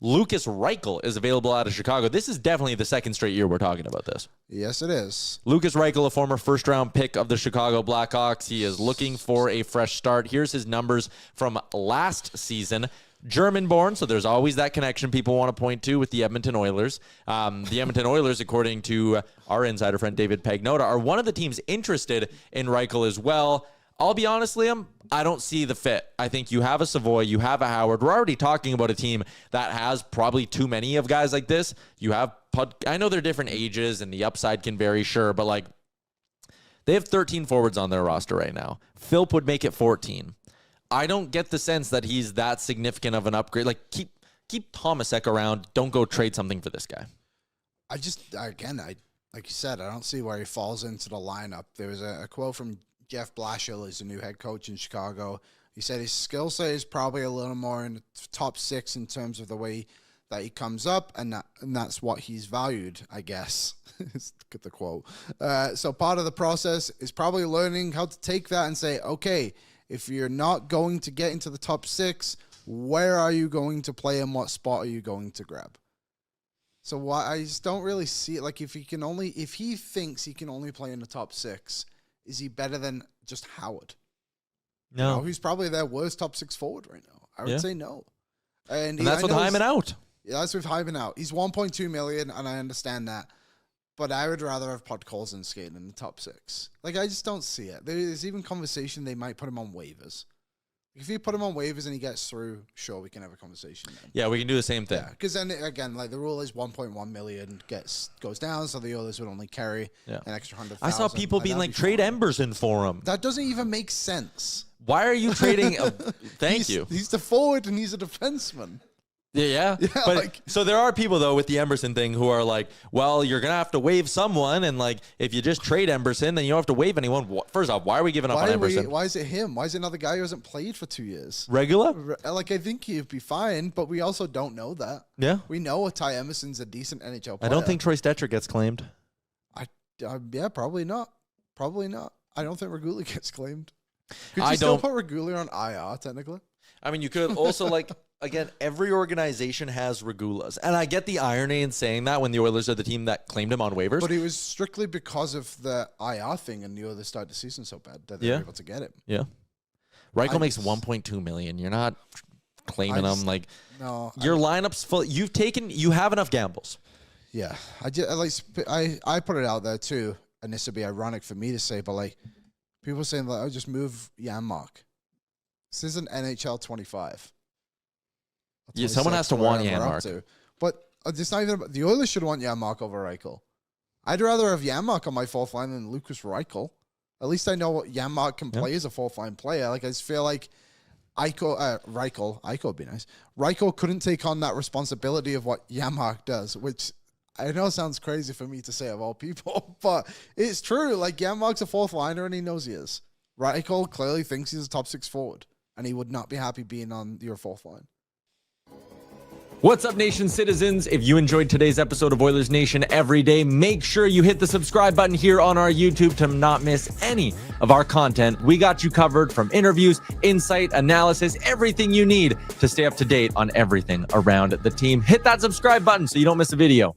Lukas Reichel is available out of Chicago. This is definitely the second straight year we're talking about this. Yes, it is. Lukas Reichel, a former first-round pick of the Chicago Blackhawks. He is looking for a fresh start. Here's his numbers from last season. German-born, so there's always that connection people want to point to with the Edmonton Oilers. The Edmonton Oilers, according to our insider friend David Pagnotta, are one of the teams interested in Reichel as well. I'll be honest, Liam, I don't see the fit. I think you have a Savoy, you have a Howard. We're already talking about a team that has probably too many of guys like this. You have, I know they're different ages and the upside can vary, sure, but like they have 13 forwards on their roster right now. Philp would make it 14. I don't get the sense that he's that significant of an upgrade. Like keep Tomasek around. Don't go trade something for this guy. Like you said, I don't see where he falls into the lineup. There was a quote from Jeff Blashill, who's the new head coach in Chicago. He said his skill set is probably a little more in the top 6 in terms of the way that he comes up, and that's what he's valued, I guess. Get the quote. So part of the process is probably learning how to take that and say, okay, if you're not going to get into the top 6, where are you going to play and what spot are you going to grab? So I just don't really see it. Like if he thinks he can only play in the top 6, is he better than just Howard? No. You know, who's probably their worst top 6 forward right now. I would say no. And that's with Hyman out. Yeah, that's with Hyman out. He's $1.2 million, and I understand that. But I would rather have Podkolzin skating in the top 6. Like, I just don't see it. There's even conversation they might put him on waivers. If you put him on waivers and he gets through, sure, we can have a conversation then. Yeah, we can do the same thing. Yeah, because then, again, like the rule is 1.1 million goes down, so the others would only carry an extra 100,000. I saw people being like, trade Emberson for him. That doesn't even make sense. Why are you trading? Thank you. He's the forward and he's a defenseman. Yeah. But so there are people though with the Emberson thing who are like, well, you're gonna have to waive someone, and like if you just trade Emberson, then you don't have to waive anyone. First off, why are we giving up on Emberson? Why is it him? Why is it another guy who hasn't played for 2 years? Regular? Like I think he'd be fine, but we also don't know that. Yeah, we know Ty Emerson's a decent NHL player. I don't think Troy Stetcher gets claimed. Yeah, probably not. Probably not. I don't think Regula gets claimed. Could you still put Regula on IR technically? I mean, you could also like. Again, every organization has Regulas. And I get the irony in saying that when the Oilers are the team that claimed him on waivers. But it was strictly because of the IR thing and the Oilers started the season so bad that they were able to get him. Yeah. Reichel makes $1.2 million. You're not claiming him. Like, no, your lineup's full. You have enough gambles. Yeah. I put it out there too, and this would be ironic for me to say, but like, people saying, like, oh, just move Janmark. This isn't NHL 25. Yeah, someone has to want Janmark. But it's not even the Oilers should want Janmark over Reichel. I'd rather have Janmark on my fourth line than Lukas Reichel. At least I know what Janmark can play as a fourth line player. Like I just feel like Reichel would be nice. Reichel couldn't take on that responsibility of what Janmark does, which I know sounds crazy for me to say of all people, but it's true. Like Janmark's a fourth liner and he knows he is. Reichel clearly thinks he's a top 6 forward, and he would not be happy being on your fourth line. What's up, Nation citizens? If you enjoyed today's episode of Oilers Nation Every Day, make sure you hit the subscribe button here on our YouTube to not miss any of our content. We got you covered from interviews, insight, analysis, everything you need to stay up to date on everything around the team. Hit that subscribe button so you don't miss a video.